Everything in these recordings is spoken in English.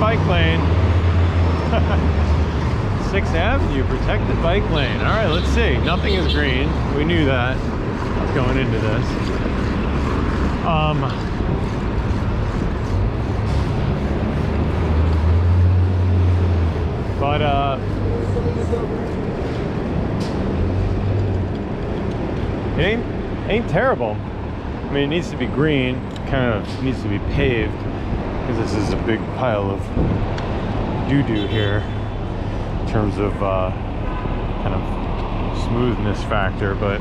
bike lane. 6th Avenue, protected bike lane. All right, let's see. Nothing is green. We knew that going into this. But it ain't terrible. I mean, it needs to be green, kind of needs to be paved, because this is a big pile of doo-doo here in terms of kind of smoothness factor, but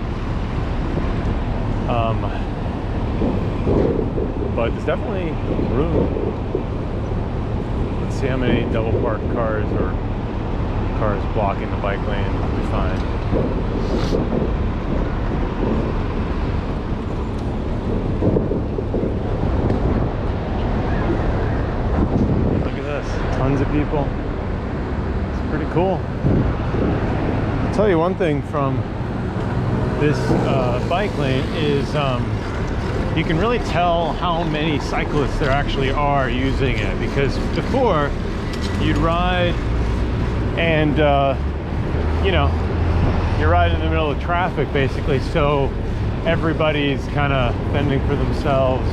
there's definitely room. Let's see how many double parked cars or cars blocking the bike lane we find. Tons of people. It's pretty cool. I'll tell you one thing from this bike lane is you can really tell how many cyclists there actually are using it, because before you'd ride and you know, you're riding in the middle of traffic basically, so everybody's kind of fending for themselves.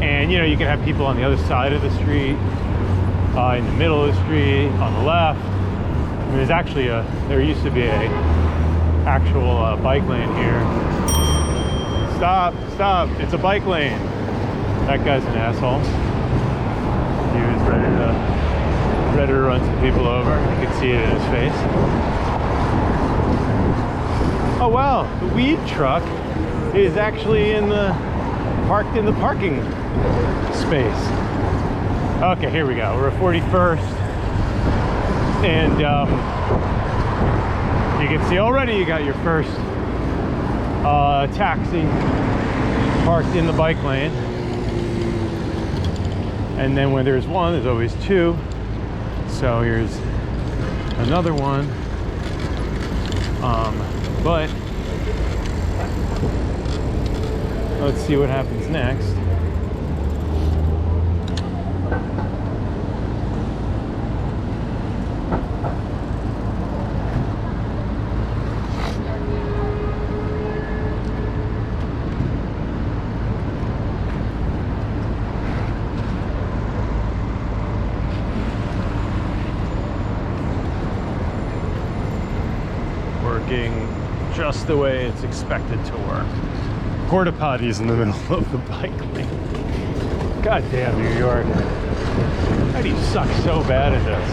And you know, you can have people on the other side of the street, in the middle of the street, on the left. I mean, there's actually there used to be a actual bike lane here. Stop, it's a bike lane. That guy's an asshole. He was ready to run some people over. You can see it in his face. Oh wow, the weed truck is actually parked in the parking space. Okay, here we go. We're at 41st, and you can see already you got your first taxi parked in the bike lane, and then when there's one, there's always two. So here's another one. But let's see what happens next. Working just the way it's expected to work. Porta potties in the middle of the bike lane. God damn, New York. How do you suck so bad at this?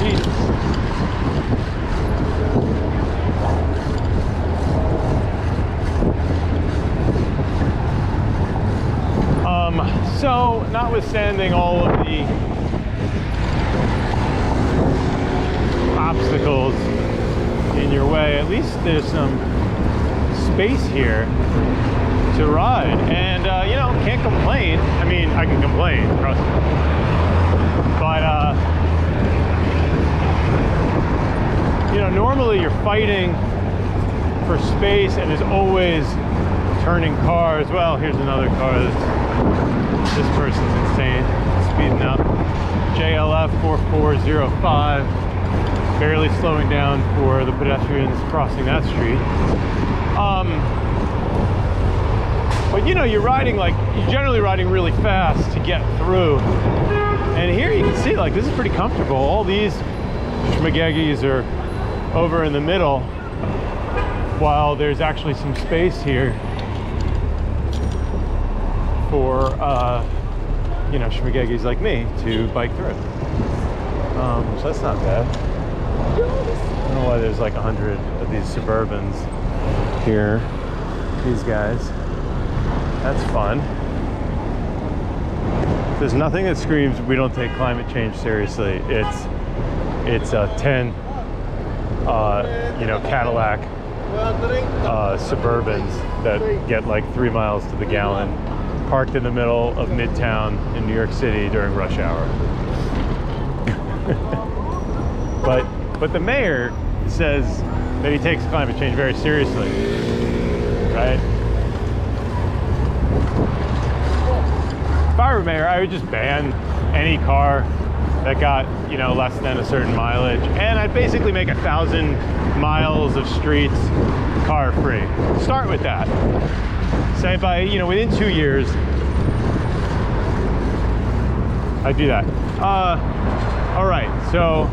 Jesus. So, notwithstanding all of the obstacles in your way, at least there's some space here to ride, and you know, can't complain. I mean, I can complain, trust me, but you know, normally you're fighting for space and there's always turning cars. Well, here's another car. This person's insane, speeding up. JLF 4405, barely slowing down for the pedestrians crossing that street. But you know, you're generally riding really fast to get through. And here you can see, like, this is pretty comfortable. All these schmageggies are over in the middle, while there's actually some space here for, you know, schmageggies like me to bike through. So that's not bad. I don't know why there's like 100 of these Suburbans here. These guys. That's fun. There's nothing that screams we don't take climate change seriously. It's 10 you know, Cadillac Suburbans that get like 3 miles to the gallon, parked in the middle of Midtown in New York City during rush hour. But the mayor says that he takes climate change very seriously, right? if I were mayor, I would just ban any car that got, you know, less than a certain mileage, and I'd basically make 1,000 miles of streets car free. Start with that. Say by, you know, within 2 years, I'd do that. All right, so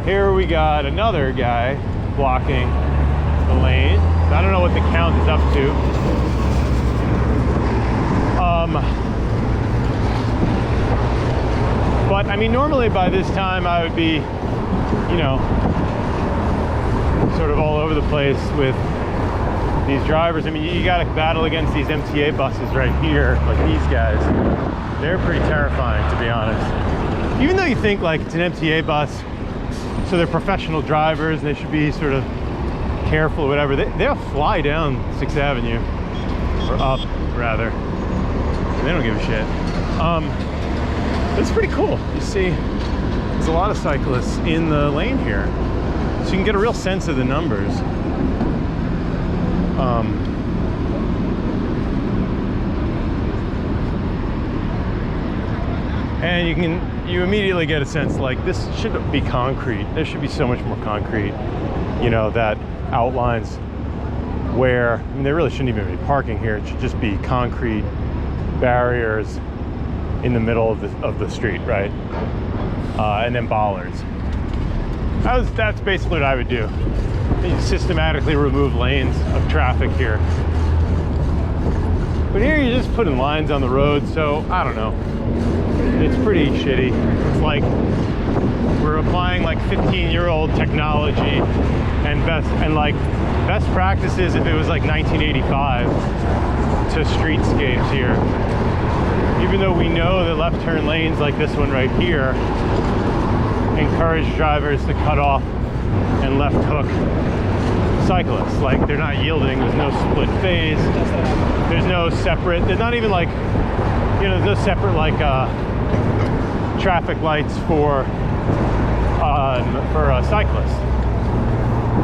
here we got another guy blocking the lane. I don't know what the count is up to. But I mean, normally by this time I would be, you know, sort of all over the place with these drivers. I mean, you got to battle against these MTA buses right here, like these guys. They're pretty terrifying, to be honest. Even though you think like it's an MTA bus, so they're professional drivers and they should be sort of careful or whatever, they'll fly down 6th Avenue, or up rather. They don't give a shit. It's pretty cool. You see, there's a lot of cyclists in the lane here, so you can get a real sense of the numbers. And you immediately get a sense like this should be concrete. There should be so much more concrete, you know, that outlines where, I mean, there really shouldn't even be parking here. It should just be concrete barriers in the middle of the street, right? And then bollards. That's basically what I would do. You systematically remove lanes of traffic here. But here you're just putting lines on the road, so I don't know. It's pretty shitty. It's like we're applying like 15-year-old technology and best practices if it was like 1985 to streetscapes here. Even though we know that left turn lanes like this one right here encourage drivers to cut off and left hook cyclists. Like, they're not yielding, there's no split phase, there's no separate, there's not even like, you know, there's no separate like traffic lights for cyclists.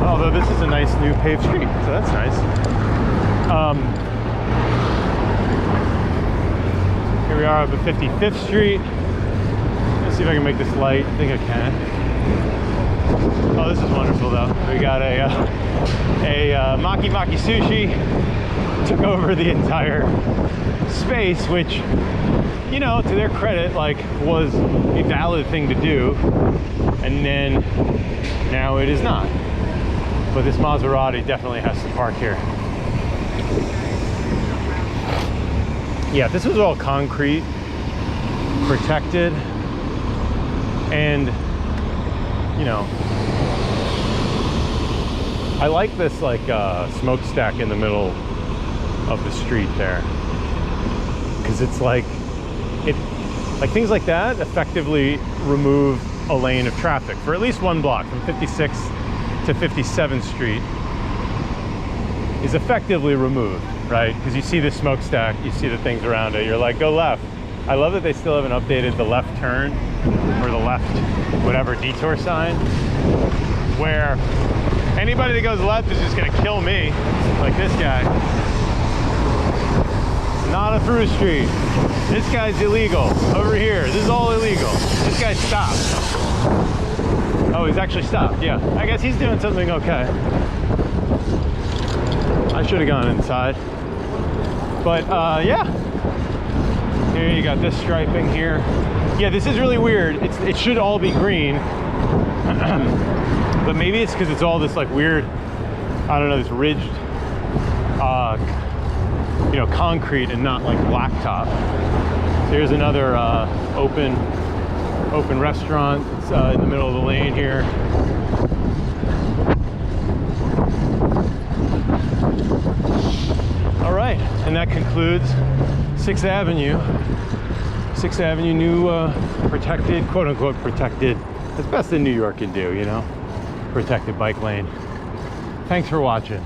Although this is a nice new paved street, so that's nice. Here we are up at 55th Street. Let's see if I can make this light. I think I can. Oh, this is wonderful though. We got a Maki Maki Sushi. Took over the entire space, which, you know, to their credit, like, was a valid thing to do. And then now it is not. But this Maserati definitely has to park here. Yeah, this was all concrete, protected, and, you know, I like this like smokestack in the middle of the street there, because it's like things like that effectively remove a lane of traffic for at least one block from 56th to 57th Street is effectively removed, right? Because you see the smokestack, you see the things around it, you're like, go left. I love that they still haven't updated the left turn or the left whatever detour sign, where anybody that goes left is just gonna kill me, like this guy. Not a through street. This guy's illegal. Over here, this is all illegal. This guy stopped. Oh, he's actually stopped, yeah. I guess he's doing something okay. I should have gone inside. But yeah. Here you got this striping here. Yeah, this is really weird. It should all be green. But maybe it's because it's all this like weird, I don't know, this ridged you know, concrete and not like blacktop. There's another open restaurant. It's in the middle of the lane here. All right, and that concludes 6th Avenue. 6th Avenue, new protected, quote unquote protected, as best that New York can do, you know, protected bike lane. Thanks for watching.